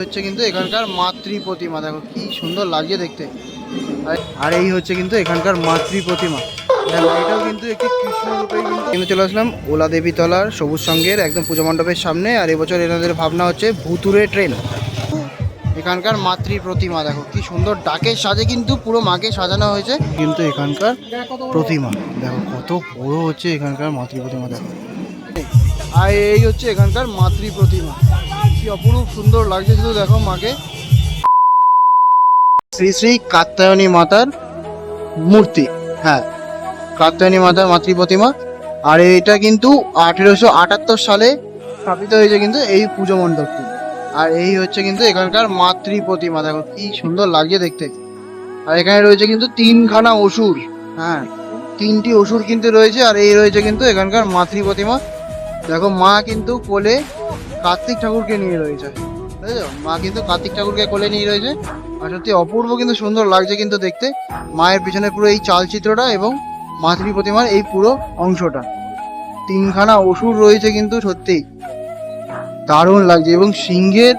হচ্ছে কিন্তু এখানকার মাতৃ প্রতিমা, দেখো কি সুন্দর লাগছে দেখতে। আর এই হচ্ছে কিন্তু এখানকার মাতৃ প্রতিমা, দেখো এটাও কিন্তু একটি কৃষ্ণ রূপেই কিন্তু চলে আসলাম ওলা দেবী তলার সবুজ সঙ্গের একদম পুজো মণ্ডপের সামনে। আর এবছর এনাদের ভাবনা হচ্ছে ভুতুরে ট্রেন। এখানকার মাতৃ প্রতিমা দেখো কি সুন্দর ডাকের সাজে কিন্তু পুরো মাকে সাজানো হয়েছে। কিন্তু এখানকার প্রতিমা দেখো কত বড় হচ্ছে এখানকার মাতৃ প্রতিমা দেখো। আর এই হচ্ছে এখানকার মাতৃ প্রতিমা, কি অপরূপ সুন্দর লাগছে শুধু দেখো মাকে। শ্রী শ্রী কাত্যায়নী মাতার মূর্তি, হ্যাঁ কাত্যায়নী মাতার মাতৃ প্রতিমা। আর এটা কিন্তু 1878 সালে স্থাপিত হয়েছে কিন্তু এই পুজো মণ্ডপটি। আর এই হচ্ছে কিন্তু এখানকার মাতৃ প্রতিমা, দেখো কি সুন্দর লাগছে দেখতে। আর এখানে রয়েছে কিন্তু 3খানা অসুর, হ্যাঁ 3টি অসুর কিন্তু রয়েছে। আর এই রয়েছে কিন্তু এখানকার মাতৃ প্রতিমা, দেখো মা কিন্তু কোলে কার্তিক ঠাকুরকে নিয়ে রয়েছে, বুঝেছো মা কিন্তু কার্তিক ঠাকুরকে কোলে নিয়ে রয়েছে। আর সত্যি অপূর্ব কিন্তু সুন্দর লাগছে কিন্তু দেখতে মায়ের পিছনে পুরো এই চালচিত্রটা এবং মাতৃ প্রতিমার এই পুরো অংশটা। 3খানা অসুর রয়েছে কিন্তু সত্যি দারুণ লাগছে। এবং সিংহের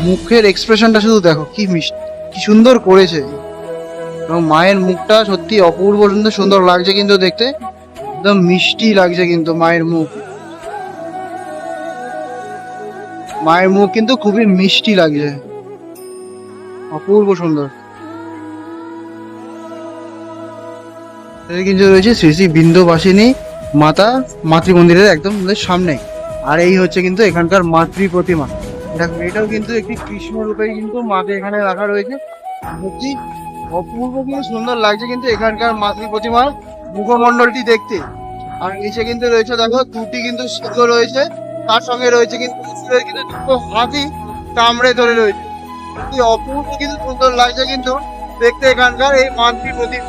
মুখের এক্সপ্রেশনটা শুধু দেখো কি মিষ্টি, কি সুন্দর করেছে। এবং মায়ের মুখটা সত্যি অপূর্ব সুন্দর সুন্দর লাগছে কিন্তু দেখতে, একদম মিষ্টি লাগছে কিন্তু মায়ের মুখ। মায়ের মুখ কিন্তু খুবই মিষ্টি লাগছে, অপূর্ব সুন্দর। কিন্তু রয়েছে শ্রী শ্রী বিন্ধ্যবাসিনী মাতা মাতৃ মন্দিরের একদম সামনে। আর এই হচ্ছে কিন্তু এখানকার মাতৃ প্রতিমা, দেখো এটাও কিন্তু একটি কৃষ্ণ রূপেই কিন্তু মাকে এখানে রাখা রয়েছে। সত্যি অপূর্ব কিন্তু সুন্দর লাগছে কিন্তু এখানকার মাতৃ প্রতিমার মুখমণ্ডলটি দেখতে। আর নিচে কিন্তু রয়েছে দেখো 2টি কিন্তু সিংহ রয়েছে, তার সঙ্গে রয়েছে কিন্তু কিন্তু 2টো হাতি কামড়ে ধরে রয়েছে। অপূর্ব কিন্তু সুন্দর লাগছে কিন্তু দেখতে এখানকার এই মাতৃ প্রতিমা।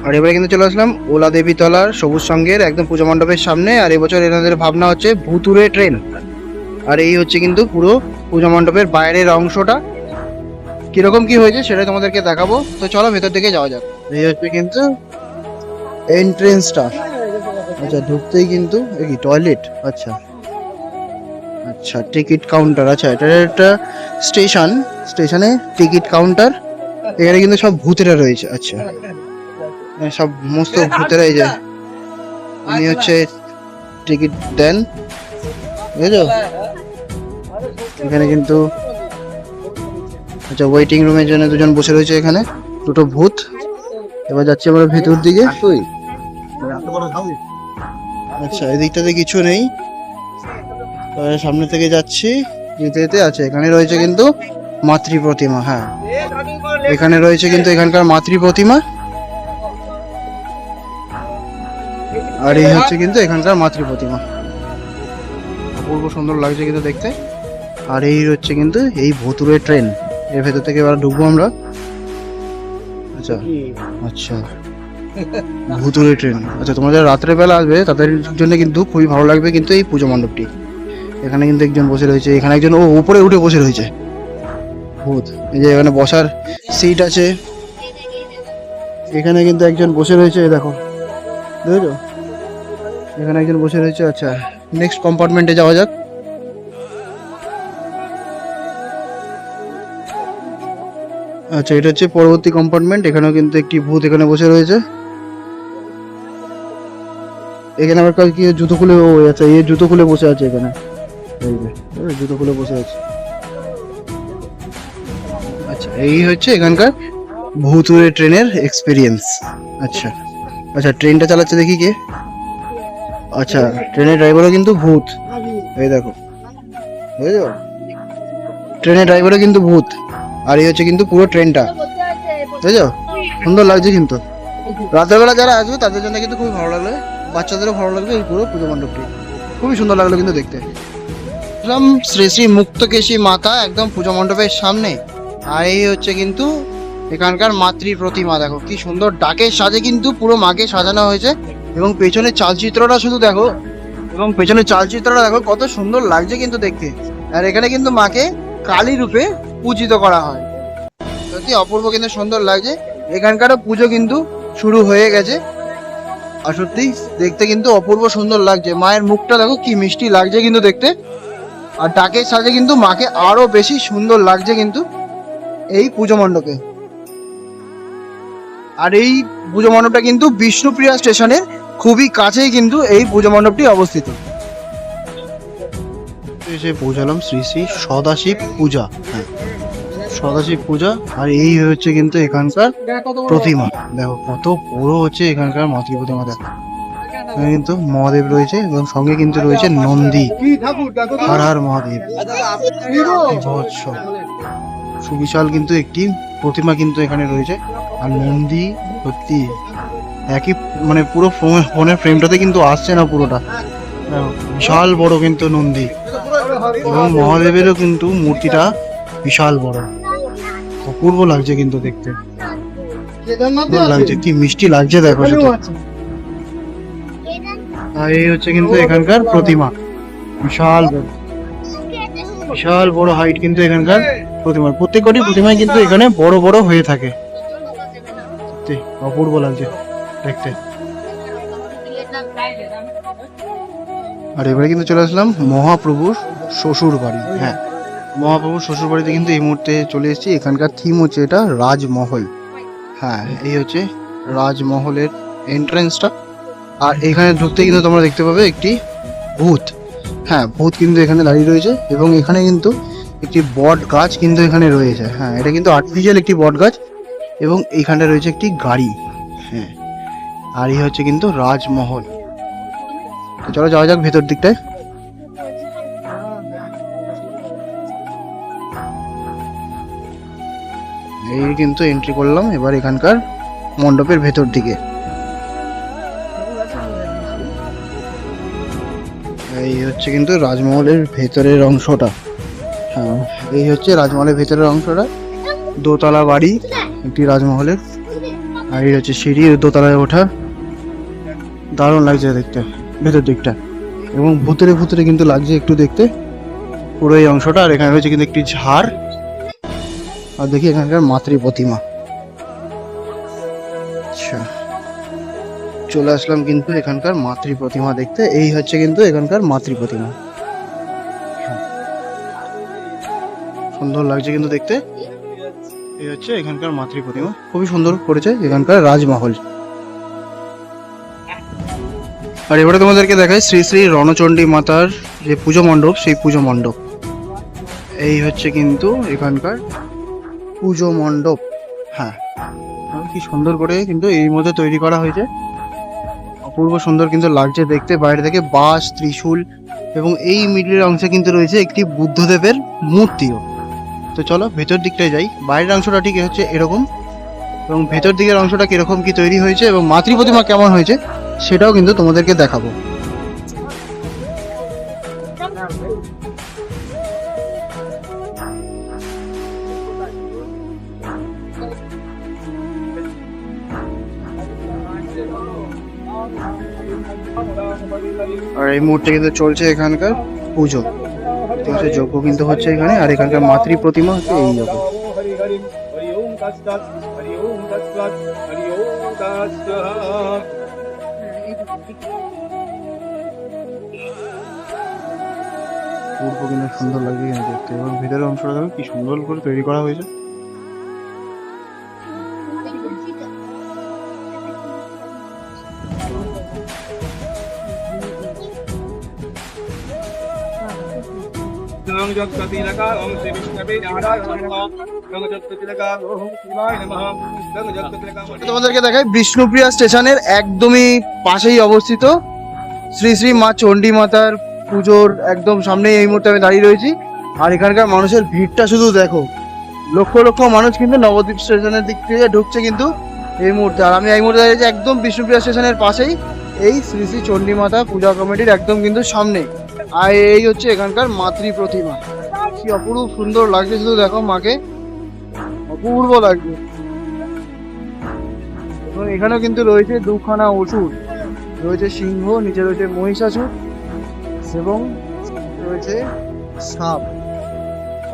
আর এবারে কিন্তু চলে আসলাম ওলা দেবী তলার সবুজ সঙ্গের একদম পুজো মণ্ডপের সামনে। আর এবছর এনাদের ভাবনা হচ্ছে ভুতুরে ট্রেন। আর এই হচ্ছে কিন্তু পুরো পুজো মণ্ডপের বাইরের অংশটা, কিরকম কি হয়েছে সেটা তোমাদেরকে দেখাবো। তো চলো ভেতর দিকে যাওয়া যাক। এই হচ্ছে কিন্তু এন্ট্রেন্সটা, আচ্ছা ঢুকতেই কিন্তু কি টয়লেট, আচ্ছা আচ্ছা টিকিট কাউন্টার, আচ্ছা এটা একটা স্টেশন, স্টেশনে টিকিট কাউন্টার। এখানে কিন্তু সব ভূতেরা রয়েছে, আচ্ছা সব সমস্ত ভূতেরা এই যে উনি হচ্ছে টিকিট দেন, বুঝেছো। এখানে কিন্তু আচ্ছা ওয়েটিং রুমের জন্য 2জন বসে রয়েছে, এখানে 2টো ভূত। এবার যাচ্ছি আমরা ভেতর দিকে। আচ্ছা এদিকটাতে কিছু নেই, সামনে থেকে যাচ্ছি যেতে যেতে। আচ্ছা এখানে রয়েছে কিন্তু মাতৃ প্রতিমা, হ্যাঁ এখানে রয়েছে কিন্তু এখানকার মাতৃ প্রতিমা। আর এই হচ্ছে কিন্তু এখানকার মাতৃ প্রতিমা, অপূর্ব সুন্দর লাগছে কিন্তু দেখতে। আর এই হচ্ছে কিন্তু এই ভুতুরে ট্রেন, এর ভেতর থেকে এবার ঢুকবো আমরা। আচ্ছা আচ্ছা ভুতুরে ট্রেন, আচ্ছা তোমরা যারা রাত্রে বেলা আসবে তাদের জন্য কিন্তু খুবই ভালো লাগবে কিন্তু এই পুজো মণ্ডপটি। এখানে কিন্তু একজন বসে রয়েছে, এখানে একজন ও উপরে উঠে বসে রয়েছে ভূত। এই যে এখানে বসার সিট আছে, এখানে কিন্তু একজন বসে রয়েছে, দেখো বুঝেছো এখানে একজন বসে রয়েছে। আচ্ছা নেক্সট কম্পার্টমেন্টে যাওয়া যাক। আচ্ছা এটা হচ্ছে পরবর্তী কম্পার্টমেন্ট, এখানেও কিন্তু একটি ভূত এখানে বসে রয়েছে। এখানে আবার কি জুতো খুলে, ও আচ্ছা এই জুতো খুলে বসে আছে এখানে, এই যে জুতো খুলে বসে আছে। আচ্ছা এই হচ্ছে এখানকার ভুতুরে ট্রেনের এক্সপিরিয়েন্স। আচ্ছা আচ্ছা ট্রেনটা চালাচ্ছে দেখি কে, আচ্ছা ট্রেনের ড্রাইভারও কিন্তু ভূত, এই দেখো বুঝেছো ট্রেনের ড্রাইভারও কিন্তু ভূত। আর এই হচ্ছে কিন্তু পুরো ট্রেনটা, বুঝেছো সুন্দর লাগছে কিন্তু। রাতের বেলা যারা আসবে তাদের জন্য কিন্তু খুবই ভালো লাগবে, বাচ্চাদেরও ভালো লাগবে। এই পুরো পুজো মণ্ডপটি খুবই সুন্দর লাগলো কিন্তু দেখতে। শ্রী শ্রী মুক্তকেশী মাতা একদম পুজো মণ্ডপের সামনে। আর এই হচ্ছে কিন্তু এখানকার মাতৃ প্রতিমা, দেখো কি সুন্দর ডাকের সাজে কিন্তু পুরো মাকে সাজানো হয়েছে। এবং পেছনের চালচিত্রটা শুধু দেখো, এবং পেছনের চালচিত্রটা দেখো কত সুন্দর লাগছে কিন্তু দেখতে। আর এখানে কিন্তু মাকে কালী রূপে পূজিত করা হয়, সত্যি অপূর্ব কিন্তু সুন্দর লাগছে। এখানকারও পুজো কিন্তু শুরু হয়ে গেছে। আর সত্যি দেখতে কিন্তু অপূর্ব সুন্দর লাগছে, মায়ের মুখটা দেখো কি মিষ্টি লাগছে কিন্তু দেখতে। আর ডাকের সাজে কিন্তু মাকে আরো বেশি সুন্দর লাগছে কিন্তু এই পুজো মণ্ডপে। আর এই পুজো মণ্ডপটা কিন্তু বিষ্ণুপ্রিয়া স্টেশনের খুবই কাছেই কিন্তু এই পুজো মণ্ডপটি অবস্থিত। এসে পৌঁছালাম শ্রী শ্রী সদাশিব পূজা। হ্যাঁ, সদাশিব পূজা। আর এই হচ্ছে কিন্তু এখানকার প্রতিমা, দেখো কত বড় হচ্ছে এখানকার মাতৃ প্রতিমা। দেখো এখানে কিন্তু মহাদেব রয়েছে এবং সঙ্গে কিন্তু রয়েছে নন্দী। হর হর মহাদেব। সুবিশাল কিন্তু একটি প্রতিমা কিন্তু এখানে রয়েছে। আর নন্দী সত্যি একই মানে পুরো ফোনের ফ্রেমটাতে কিন্তু আসছে না পুরোটা, বিশাল বড় কিন্তু নন্দী। এবং মহাদেবেরও কিন্তু মূর্তিটা বিশাল বড়, অপূর্ব লাগছে কিন্তু দেখতে, লাগছে কি মিষ্টি লাগছে দেখো সেটা। আর এই হচ্ছে কিন্তু এখানকার প্রতিমা, বিশাল বড়, বিশাল বড় হাইট কিন্তু এখানকার প্রতিমার। প্রত্যেকটি প্রতিমায় কিন্তু এখানে বড় বড় হয়ে থাকে, অপূর্ব লাগছে দেখতে। আর এবারে কিন্তু চলে আসলাম মহাপ্রভুর শ্বশুর বাড়ি। হ্যাঁ, মহাপ্রভুর শ্বশুর বাড়িতে কিন্তু এই মুহূর্তে চলে এসেছি। এখানকার থিম হচ্ছে এটা রাজমহল। হ্যাঁ, এই হচ্ছে রাজমহলের এন্ট্রান্সটা। আর এখানে ঢুকতে কিন্তু তোমরা দেখতে পাবে একটি ভূত। হ্যাঁ, ভূত কিন্তু এখানে দাঁড়িয়ে রয়েছে এবং এখানে কিন্তু একটি বট গাছ কিন্তু এখানে রয়েছে। হ্যাঁ, এটা কিন্তু আর্টিফিশিয়াল একটি বট গাছ এবং এইখানটা রয়েছে একটি গাড়ি। হ্যাঁ, আর এই হচ্ছে কিন্তু রাজমহল। তো চলো যাওয়া যাক ভেতর দিকটায়। এই কিন্তু এন্ট্রি করলাম এবার এখানকার মণ্ডপের ভেতর দিকে। এই হচ্ছে কিন্তু রাজমহলের ভেতরের অংশটা। হ্যাঁ, এই হচ্ছে রাজমহলের ভেতরের অংশটা। দোতলা বাড়ি একটি রাজমহলের। আর এই হচ্ছে সিঁড়ি দোতলায় ওঠা, দারুণ লাগছে দেখতে ভেতর দিকটা। এবং ভূতরে ভূতরে কিন্তু লাগছে একটু দেখতে পুরো এই অংশটা। আর এখানে রয়েছে কিন্তু একটি ঝাড়। আর দেখি এখানকার মাতৃ প্রতিমা। আচ্ছা, চলে আসলাম কিন্তু এখানকার মাতৃ প্রতিমা দেখতে। এই হচ্ছে কিন্তু এখানকার মাতৃ প্রতিমা, সুন্দর লাগছে কিন্তু দেখতে। এই হচ্ছে এখানকার মাতৃ প্রতিমা, খুবই সুন্দর করেছে এখানকার রাজমহল। আর এবারে তোমাদেরকে দেখায় শ্রী শ্রী রণচণ্ডী মাতার যে পুজো মণ্ডপ, সেই পুজো মণ্ডপ। এই হচ্ছে কিন্তু এখানকার পুজো মণ্ডপ। হ্যাঁ, কি সুন্দর করে কিন্তু এই মধ্যে তৈরি করা হয়েছে, অপূর্ব সুন্দর কিন্তু লাগছে দেখতে বাইরে থেকে। বাঁশ, ত্রিশূল এবং এই মিডলের অংশে কিন্তু রয়েছে একটি বুদ্ধদেবের মূর্তিও। তো চলো ভেতর দিকটায় যাই। বাইরের অংশটা ঠিক হচ্ছে এরকম এবং ভেতর দিকের অংশটা কিরকম কি তৈরি হয়েছে এবং মাতৃ প্রতিমা কেমন হয়েছে সেটাও কিন্তু তোমাদেরকে দেখাবো। আর এই মুহূর্তে কিন্তু চলছে এখানকার পুজো, যজ্ঞ কিন্তু হচ্ছে এখানে। আর এখানকার মাতৃ প্রতিমা হচ্ছে এই রকম। পূর্ব কিন্তু সুন্দর লাগছে এখানে দেখতে এবং ভিতরের অংশটা দেখো কি সুন্দর করে তৈরি করা হয়েছে। তোমাদেরকে দেখাই বিষ্ণুপ্রিয়া স্টেশনের একদমই পাশেই অবস্থিত শ্রী শ্রী মা চণ্ডী মাতার পুজোর একদম সামনেই এই মুহূর্তে আমি দাঁড়িয়ে রয়েছি। আর এখানকার মানুষের ভিড়টা শুধু দেখো, লক্ষ লক্ষ মানুষ কিন্তু নবদ্বীপ স্টেশনের দিক থেকে ঢুকছে কিন্তু এই মুহূর্তে। আর আমি এই মুহূর্তে দাঁড়িয়েছি একদম বিষ্ণুপ্রিয়া স্টেশনের পাশেই এই শ্রী শ্রী চণ্ডী মাতা পূজা কমিটির একদম কিন্তু সামনে। আর এই হচ্ছে এখানকার মাতৃ প্রতিমা, কি অপূর্ব সুন্দর লাগছে শুধু দেখো মাকে, অপূর্ব লাগছে। এবং এখানেও কিন্তু রয়েছে দুখানা অসুর, রয়েছে সিংহ, নিচে রয়েছে মহিষাসুর এবং রয়েছে সাপ।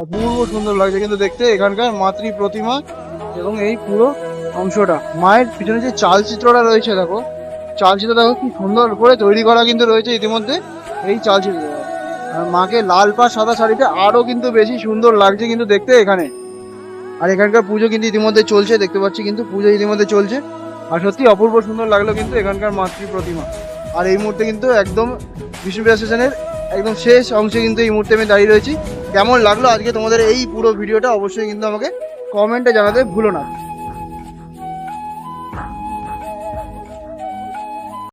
অপূর্ব সুন্দর লাগছে কিন্তু দেখতে এখানকার মাতৃ প্রতিমা এবং এই পুরো অংশটা, মায়ের পিছনে যে চালচিত্রটা রয়েছে দেখো, চালচিত্র দেখো কি সুন্দর করে তৈরি করা কিন্তু রয়েছে ইতিমধ্যে এই চালচিত্র। আর মাকে লাল পা সাদা শাড়িতে আরো কিন্তু বেশি সুন্দর লাগছে কিন্তু দেখতে এখানে। আর এখানকার পুজো কিন্তু ইতিমধ্যে চলছে, দেখতে পাচ্ছি কিন্তু পুজো ইতিমধ্যে চলছে। আর সত্যি অপূর্ব সুন্দর লাগলো কিন্তু এখানকার মাতৃ প্রতিমা। আর এই মুহূর্তে কিন্তু একদম বিষ্ণুপ্রিয়া স্টেশনের একদম শেষ অংশে কিন্তু এই মুহূর্তে আমি দাঁড়িয়ে রয়েছি। কেমন লাগলো আজকে তোমাদের এই পুরো ভিডিওটা অবশ্যই কিন্তু আমাকে কমেন্টে জানাতে ভুলো না।